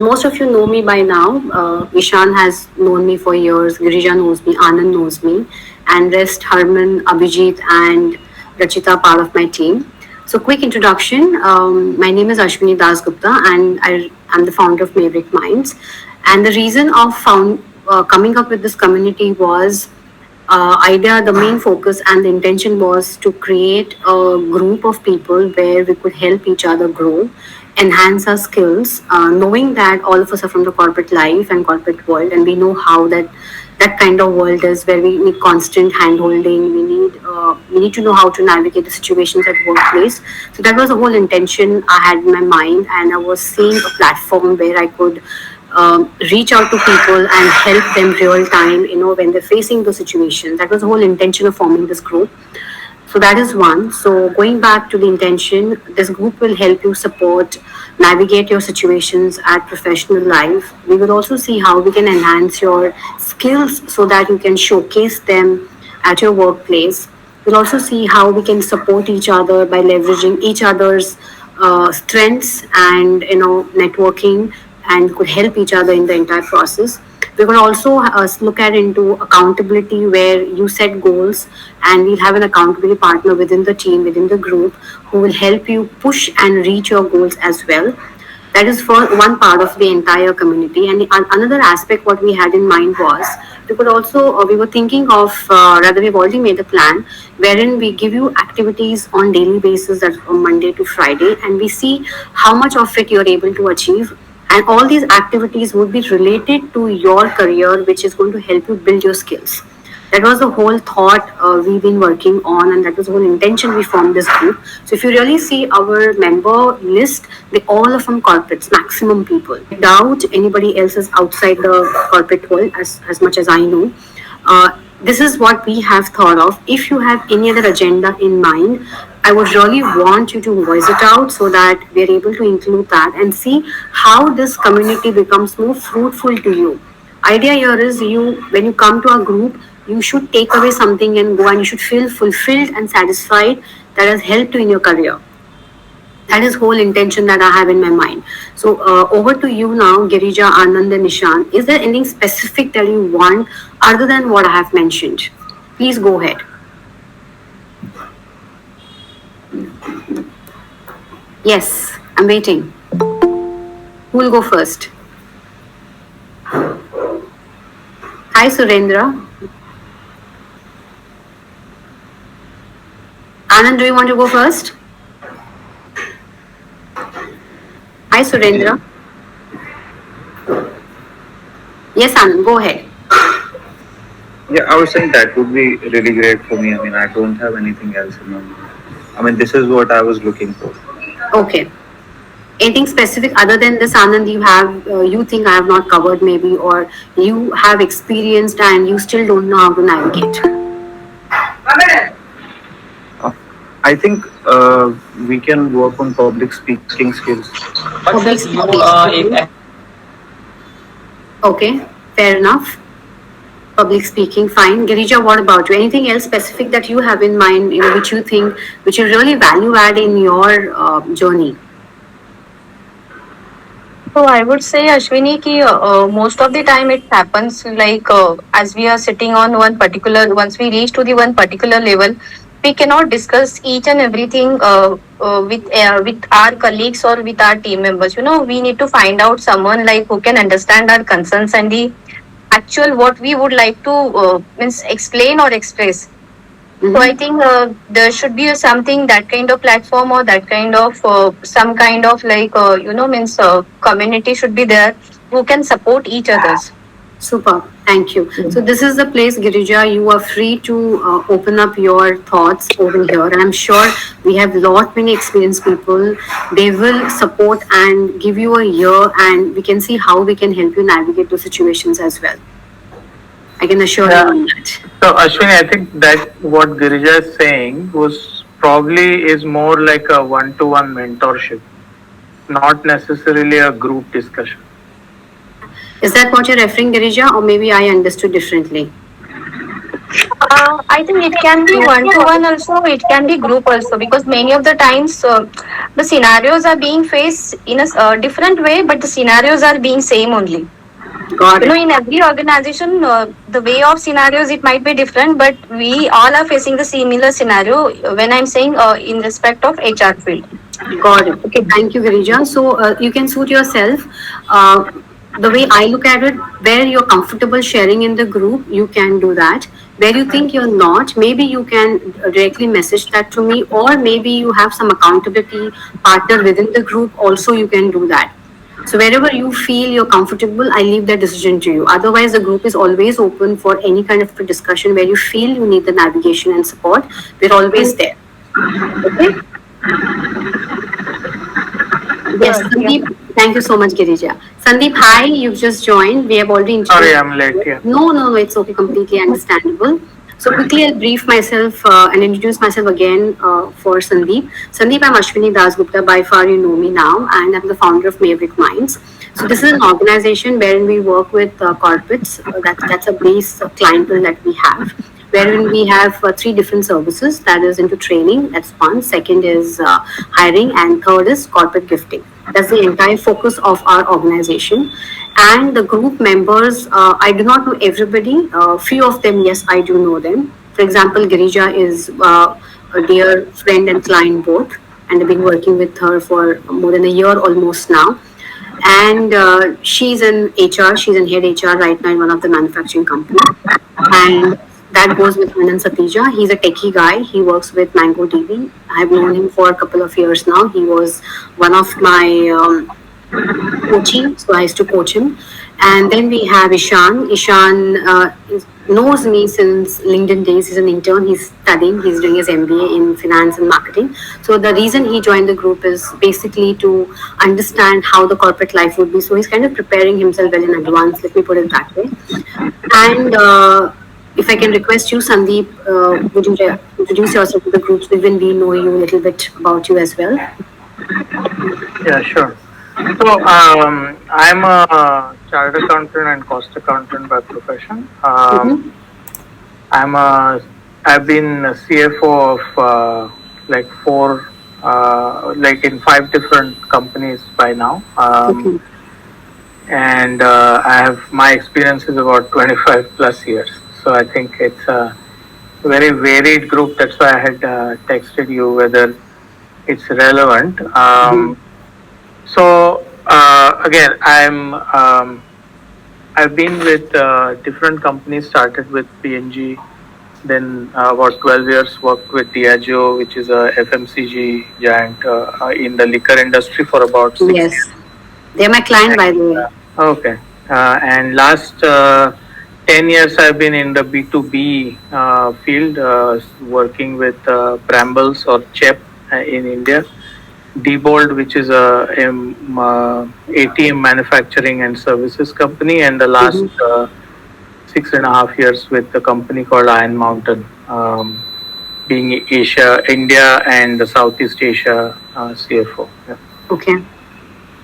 Most of you know me by now. Ishan has known me for years. Girija knows me. Anand knows me. And rest Harman, Abhijit, and Rachita part of my team. So, quick introduction. My name is Ashwini Das Gupta, and I am the founder of Maverick Minds. And the reason of coming up with this community was idea, the main focus and the intention was to create a group of people where we could help each other grow, enhance our skills, knowing that all of us are from the corporate life and corporate world, and we know how that kind of world is where we need constant handholding. We need to know how to navigate the situations at workplace. So that was the whole intention I had in my mind, and I was seeing a platform where I could reach out to people and help them real time, when they're facing those situations. That was the whole intention of forming this group. So that is one. So going back to the intention, this group will help you support, navigate your situations at professional life. We will also see how we can enhance your skills so that you can showcase them at your workplace. We'll also see how we can support each other by leveraging each other's strengths and networking, and could help each other in the entire process. We will also look at into accountability where you set goals, and we'll have an accountability partner within the team, within the group, who will help you push and reach your goals as well. That is for one part of the entire community. And another aspect what we had in mind was we could also we were thinking of rather we've already made a plan wherein we give you activities on daily basis, that's from Monday to Friday, and we see how much of it you're able to achieve, and all these activities would be related to your career, which is going to help you build your skills. That was the whole thought we've been working on, and that was the whole intention we formed this group. So if you really see our member list, they all are from corporates, maximum people. I doubt anybody else is outside the corporate world as much as I know. This is what we have thought of. If you have any other agenda in mind, I would really want you to voice it out so that we are able to include that and see how this community becomes more fruitful to you. Idea here is you when you come to a group, you should take away something and go, and you should feel fulfilled and satisfied that has helped you in your career. That is whole intention that I have in my mind. So over to you now, Girija, Anand, and Nishan. Is there anything specific that you want other than what I have mentioned? Please go ahead. Yes, I'm waiting. Who will go first? Hi, Surendra. Anand, do you want to go first? Hi, Surendra. Yes, Anand, go ahead. Yeah, I was saying that would be really great for me. I mean, I don't have anything else in mind. I mean, this is what I was looking for. Okay. Anything specific other than this, Anand, you think I have not covered maybe, or you have experienced and you still don't know how to navigate? Uh, I think we can work on public speaking skills. Public speaking. Okay, fair enough. Public speaking, fine. Girija, what about you? Anything else specific that you have in mind, which you think, which you really value add in your journey? So I would say, Ashwini, ki most of the time it happens like as we are sitting on one particular. Once we reach to the one particular level, we cannot discuss each and everything with our colleagues or with our team members. We need to find out someone like who can understand our concerns and the actual what we would like to means explain or express. So I think there should be something that kind of platform or that kind of some kind of like means community should be there who can support each others. Super. Thank you. So this is the place, Girija. You are free to open up your thoughts over here. And I'm sure we have lot many experienced people. They will support and give you a ear, and we can see how we can help you navigate those situations as well. I can assure you Yeah. on that. So Ashwini, I think that what Girija is saying was probably is more like a one-to-one mentorship, not necessarily a group discussion. Is that what you're referring, Girija, or maybe I understood differently? I think it can be one to one also, it can be group also, because many of the times the scenarios are being faced in a different way, but the scenarios are being same only. Got You know, it. in every organization, the way of scenarios it might be different, but we all are facing the similar scenario. When I'm saying in respect of HR field. Got it. Okay. Thank you, Girija. So you can suit yourself. The way I look at it, where you're comfortable sharing in the group, you can do that. Where you think you're not, maybe you can directly message that to me, or maybe you have some accountability partner within the group. Also, you can do that. So wherever you feel you're comfortable, I leave that decision to you. Otherwise, the group is always open for any kind of a discussion where you feel you need the navigation and support. We're always there. Okay. Yes, Sure. Yeah. Sandeep. Thank you so much, Girija. Sandeep, hi. You've just joined. We have already Sorry, introduced. I'm late. Yeah. No, it's okay. Completely understandable. So quickly, I'll brief myself and introduce myself again for Sandeep. Sandeep, I'm Ashwini Dasgupta. By far, you know me now, and I'm the founder of Maverick Minds. So this is an organization wherein we work with corporates. That's a base clientele that we have, wherein we have three different services. That is into training. That's one. Second is hiring, and third is corporate gifting. That's the entire focus of our organization. And the group members, I do not know everybody. Few of them, yes, I do know them. For example, Girija is a dear friend and client both, and I've been working with her for more than a year almost now. And she's in HR. She's in head HR right now in one of the manufacturing companies. And that goes with Anand Satija. He's a techie guy. He works with MangoDB. I've known him for a couple of years now. He was one of my coaching, so I used to coach him. And then we have Ishan. Ishan knows me since LinkedIn days. He's an intern. He's studying. He's doing his MBA in finance and marketing. So the reason he joined the group is basically to understand how the corporate life would be. So he's kind of preparing himself well in advance. Let me put it that way. And if I can request you, Sandeep, would you introduce yourself to the group so even we know you a little bit about you as well? Yeah, sure. So, I'm a chartered accountant and cost accountant by profession. I'm a, I've been a CFO of like like in 5 different companies by now. Okay. And I have my experience is about 25 plus years. So I think it's a very varied group. That's why I had texted you whether it's relevant. So again, I've been with different companies. Started with PNG, then about 12 years worked with Diageo, which is a FMCG giant in the liquor industry for about 6 Yes. years. They're my client, by the way. Okay. And last 10 years I've been in the B2B field, working with Brambles or CHEP in India. Diebold, which is a ATM manufacturing and services company, and the last 6.5 years with a company called Iron Mountain, being Asia, India, and the Southeast Asia CFO. Yeah. Okay.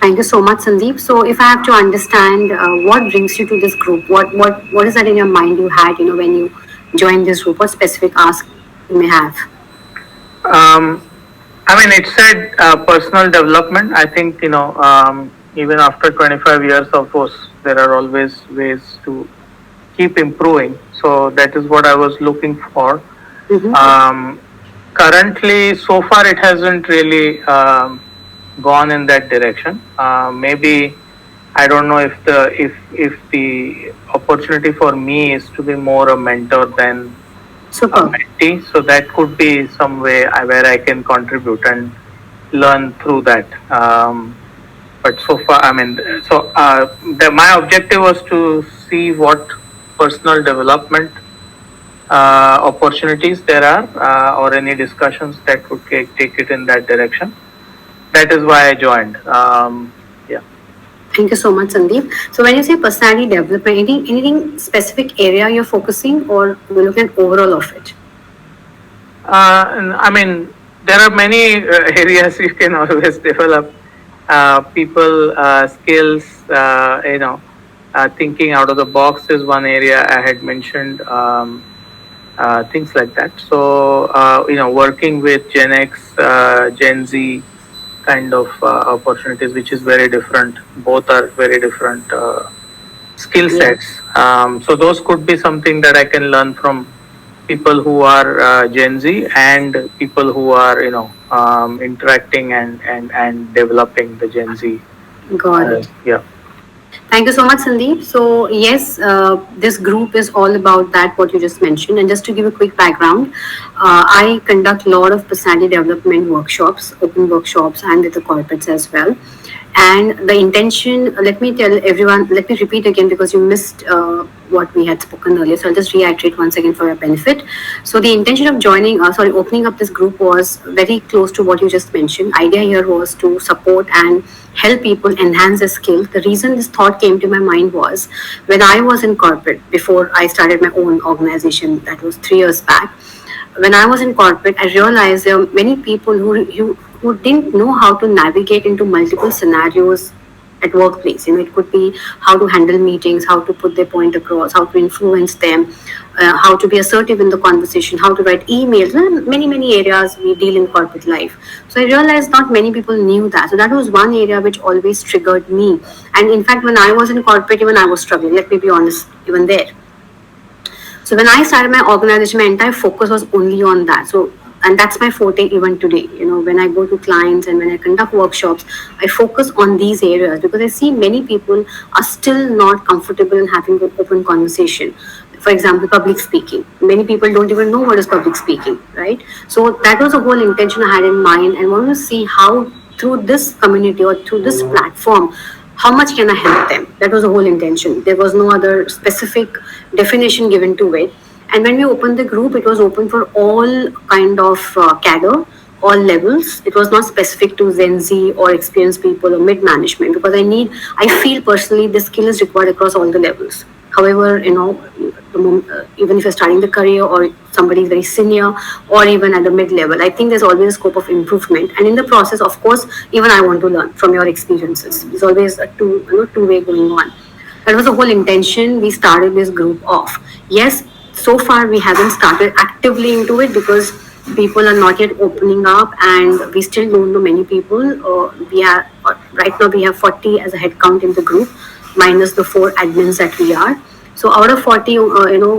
Thank you so much, Sandeep. So, if I have to understand, what brings you to this group? What is that in your mind you had, when you joined this group? What specific ask you may have? I mean, it said personal development. I think, even after 25 years, of course, there are always ways to keep improving. So that is what I was looking for. Currently, so far, it hasn't really gone in that direction. Maybe I don't know if the opportunity for me is to be more a mentor than a Super. mentee. So that could be some way where I can contribute and learn through that. But so far, I mean, so my objective was to see what personal development opportunities there are, or any discussions that could take it in that direction. That is why I joined. Yeah. Thank you so much, Sandeep. So, when you say personality development, anything specific area you're focusing, or we're looking at overall of it? I mean, there are many areas you can always develop. People, skills, thinking out of the box is one area I had mentioned. Things like that. So, working with Gen X, Gen Z, kind of opportunities, which is very different. Both are very different skill sets. So those could be something that I can learn from people who are Gen Z and people who are interacting and developing the Gen Z. Got it. Yeah. Thank you so much, Sandeep. So, yes, this group is all about that, what you just mentioned. And just to give a quick background, I conduct a lot of personality development workshops, open workshops, and with the corporates as well. And the intention, let me tell everyone, let me repeat again because you missed what we had spoken earlier. So I'll just reiterate once again for your benefit. So the intention of opening up this group was very close to what you just mentioned. Idea here was to support and help people enhance their skills. The reason this thought came to my mind was when I was in corporate, before I started my own organization, that was 3 years back. When I was in corporate, I realized there were many people who didn't know how to navigate into multiple scenarios at workplace. It could be how to handle meetings, how to put their point across, how to influence them, how to be assertive in the conversation, how to write emails. Many areas we deal in corporate life. So I realized not many people knew that. So that was one area which always triggered me. And in fact, when I was in corporate, even I was struggling. Let me be honest, even there. So when I started my organization, my entire focus was only on that. So, and that's my forte even today. When I go to clients and when I conduct workshops, I focus on these areas because I see many people are still not comfortable in having an open conversation. For example, public speaking. Many people don't even know what is public speaking, right? So that was the whole intention I had in mind, and wanted to see how through this community or through this platform, how much can I help them? That was the whole intention. There was no other specific definition given to it. And when we opened the group, it was open for all kind of cadre, all levels. It was not specific to Gen Z or experienced people or mid management because I feel personally this skill is required across all the levels. However, even if you're starting the career or somebody is very senior or even at the mid level, I think there's always a scope of improvement. And in the process, of course, even I want to learn from your experiences. There's always a two-way going on. That was the whole intention. We started this group off. Yes, so far we haven't started actively into it because people are not yet opening up and we still don't know many people. Right now we have 40 as a head count in the group minus the 4 admins that we are. So out of 40,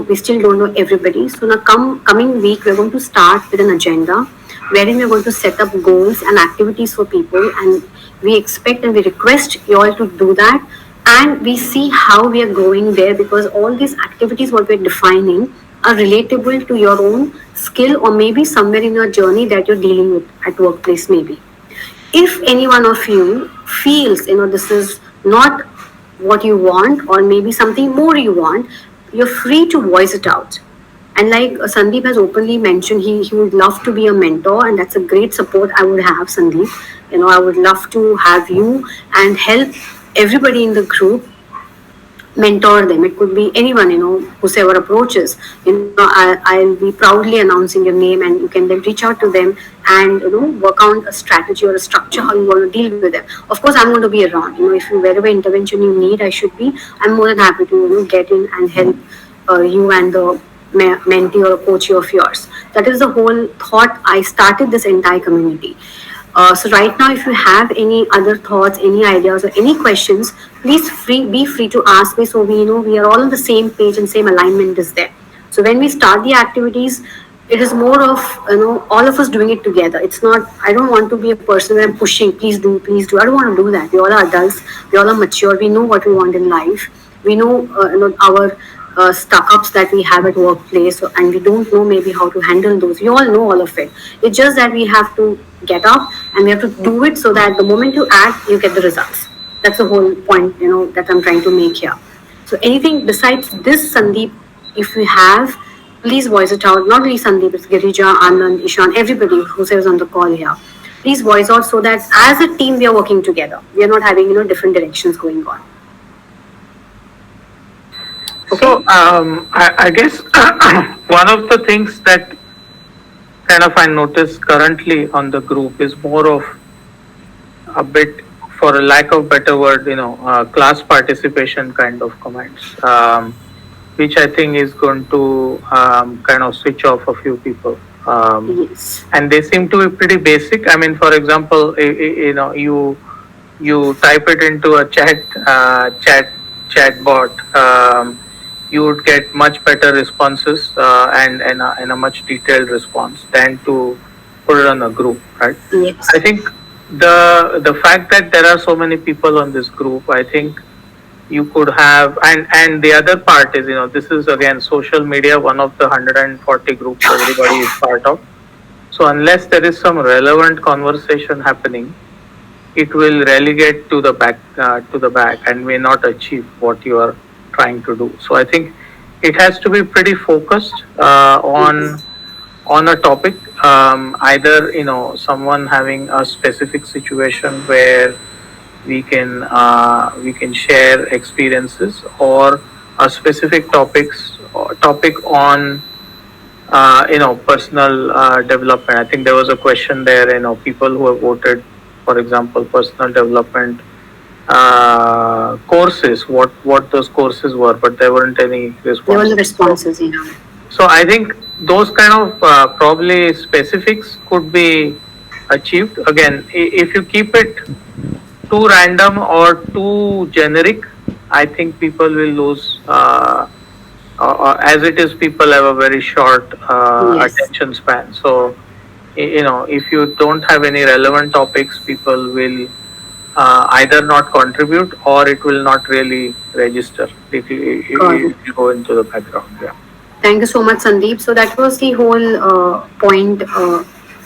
we still don't know everybody. So now coming week, we're going to start with an agenda wherein we're going to set up goals and activities for people, and we expect and we request you all to do that, and we see how we are going there because all these activities what we're defining are relatable to your own skill or maybe somewhere in your journey that you're dealing with at workplace maybe. If any one of you feels this is not what you want or maybe something more you want, you're free to voice it out. And like Sandeep has openly mentioned, he would love to be a mentor, and that's a great support I would have, Sandeep. I would love to have you and help everybody in the group, mentor them. It could be anyone, whosoever approaches. I'll be proudly announcing your name, and you can then reach out to them and work out a strategy or a structure how you want to deal with them. Of course, I'm going to be around. If wherever intervention you need, I should be. I'm more than happy to get in and help you and the mentee or coach of yours. That is the whole thought. I started this entire community. So right now, if you have any other thoughts, any ideas, or any questions, please be free to ask me. So we know we are all on the same page and same alignment is there. So when we start the activities, it is more of all of us doing it together. It's not. I don't want to be a person where I'm pushing. Please do, please do. I don't want to do that. We all are adults. We all are mature. We know what we want in life. We know our stuck-ups that we have at workplace, and we don't know maybe how to handle those. We all know all of it. It's just that we have to get up and we have to do it so that the moment you act, you get the results. That's the whole point, that I'm trying to make here. So anything besides this, Sandeep, if you have, please voice it out. Not only Sandeep, it's Girija, Anand, Ishan, everybody who's on the call here. Please voice out so that as a team we are working together. We are not having different directions going on. Okay. So I guess one of the things that kind of I notice currently on the group is more of a bit, for a lack of better word, class participation kind of comments, which I think is going to kind of switch off a few people. Yes. and they seem to be pretty basic. I mean, for example, you know, you type it into a chatbot, you would get much better responses and a much detailed response than to put it on a group, right? Yes. I think the fact that there are so many people on this group, I think you could have, and the other part is, you know, this is again social media, one of the 140 groups everybody is part of. So unless there is some relevant conversation happening, it will relegate to the back and may not achieve what you are trying to do. So I think it has to be pretty focused on a topic. Either, you know, someone having a specific situation where we can share experiences, or a specific topic on you know, personal development. I think there was a question there, you know, people who have voted, for example, personal development courses, what those courses were, but there weren't any There were responses. the responses, you know. So I think those kind of probably specifics could be achieved. Again, if you keep it too random or too generic, I think people will lose. As it is, people have a very short Yes. attention span. So, you know, if you don't have any relevant topics, people will either not contribute, or it will not really register if Got it. you go into the background. Yeah. Thank you so much, Sandeep. So that was the whole point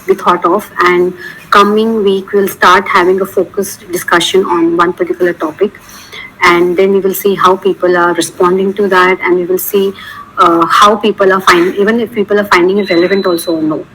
we thought of, and coming week we'll start having a focused discussion on one particular topic, and then we will see how people are responding to that, and we will see how people are finding, even if people are finding it relevant also or no.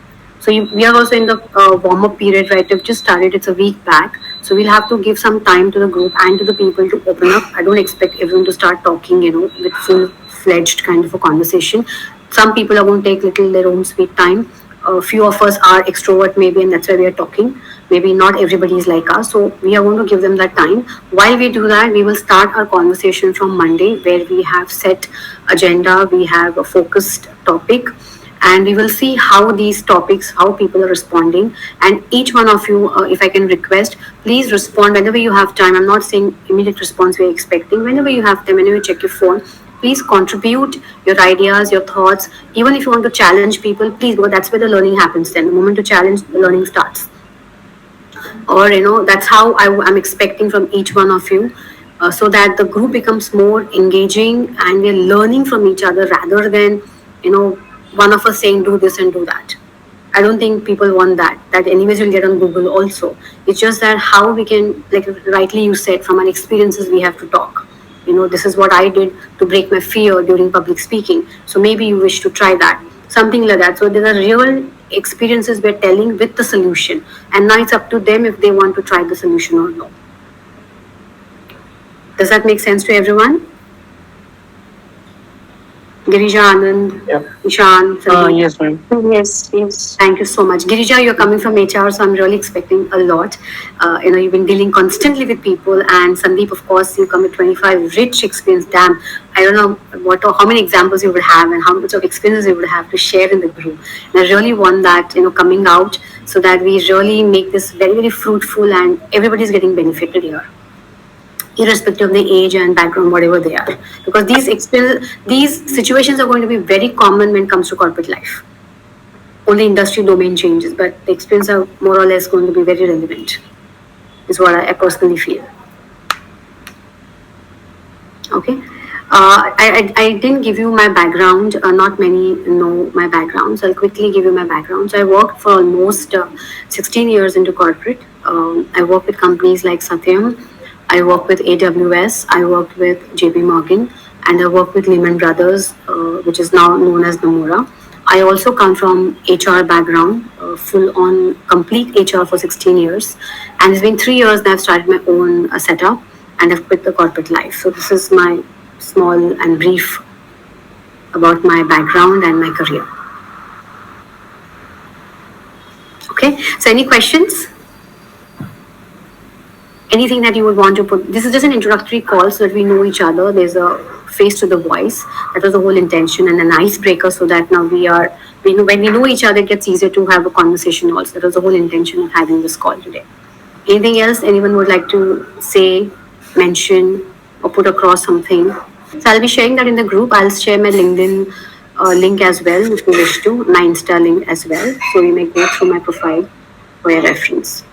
So we are also in the warm-up period, right? We've just started. It's a week back, so we'll have to give some time to the group and to the people to open up. I don't expect everyone to start talking, you know, with full-fledged kind of a conversation. Some people are going to take little their own sweet time. A few of us are extrovert maybe, and that's why we are talking. Maybe not everybody is like us, so we are going to give them that time. While we do that, we will start our conversation from Monday, where we have set agenda, we have a focused topic, and we will see how these topics, how people are responding. And each one of you, if I can request, please respond whenever you have time. I'm not saying immediate response we're expecting. Whenever you have time, whenever you check your phone, please contribute your ideas, your thoughts. Even if you want to challenge people, please, because that's where the learning happens. Then the moment to challenge, the learning starts. Or, you know, that's how I'm expecting from each one of you, so that the group becomes more engaging and we're learning from each other, rather than, you know, one of us saying do this and do that. I don't think people want that. That anyways will get on Google also. It's just that how we can, like rightly you said, from our experiences we have to talk. You know, this is what I did to break my fear during public speaking. So maybe you wish to try that, something like that. So there are real experiences we're telling with the solution, and now it's up to them if they want to try the solution or no. Does that make sense to everyone? Girija, Anand, Yep. Ishan, Sandeep. Yes, ma'am. Yes. Thank you so much. Girija, you're coming from HR, so I'm really expecting a lot. You know, you've been dealing constantly with people, and Sandeep, of course, you come with 25 rich experience. Damn, I don't know how many examples you would have and how much of experience you would have to share in the group. And I really want that, you know, coming out, so that we really make this very, very fruitful and everybody's getting benefited here, irrespective of the age and background, whatever they are. Because these situations are going to be very common when it comes to corporate life. Only industry domain changes, but the experience are more or less going to be very relevant, is what I personally feel. Okay. I didn't give you my background. Not many know my background, so I'll quickly give you my background. So I worked for almost 16 years into corporate. I worked with companies like Satyam. I worked with AWS, I worked with JP Morgan, and I worked with Lehman Brothers, which is now known as Nomura. I also come from HR background, full on complete HR for 16 years. And it's been 3 years that I've started my own setup, and I've quit the corporate life. So this is my small and brief about my background and my career. Okay, so any questions? Anything that you would want to put? This is just an introductory call so that we know each other. There's a face to the voice. That was the whole intention, and an icebreaker so that now we are when we know each other, it gets easier to have a conversation also. That was the whole intention of having this call today. Anything else anyone would like to say, mention, or put across something? So I'll be sharing that in the group. I'll share my LinkedIn link as well if you wish to, my Insta link as well. So you may go through my profile for your reference.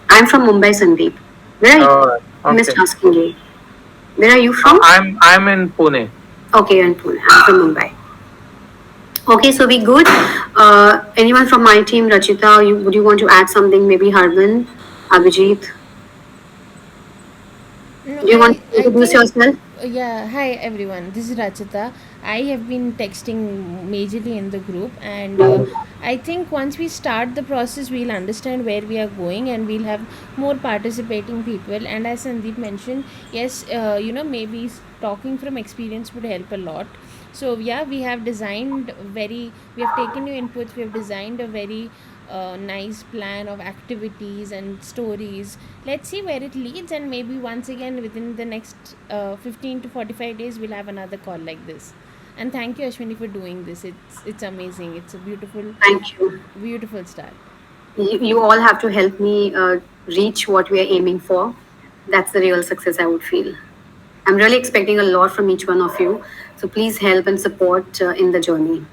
I'm from Mumbai, Sandeep. Where are you? Alright, I missed okay. asking you. Where are you from? I'm in Pune. Okay, you're in Pune. I'm from Mumbai. Okay, so we good. Anyone from my team, Rachita, would you want to add something? Maybe Harman, Abhijit. No, Do you want to I introduce think, yourself? yeah, hi everyone. This is Rachita. I have been texting majorly in the group, and I think once we start the process, we'll understand where we are going and we'll have more participating people. And as Sandeep mentioned, yes, maybe talking from experience would help a lot. So, yeah, we have taken your inputs, we have designed a very nice plan of activities and stories. Let's see where it leads, and maybe once again within the next 15 to 45 days we'll have another call like this. And thank you, Ashwini, for doing this. It's amazing. It's a Thank you. beautiful start. You all have to help me reach what we are aiming for. That's the real success I would feel. I'm really expecting a lot from each one of you. So please help and support in the journey.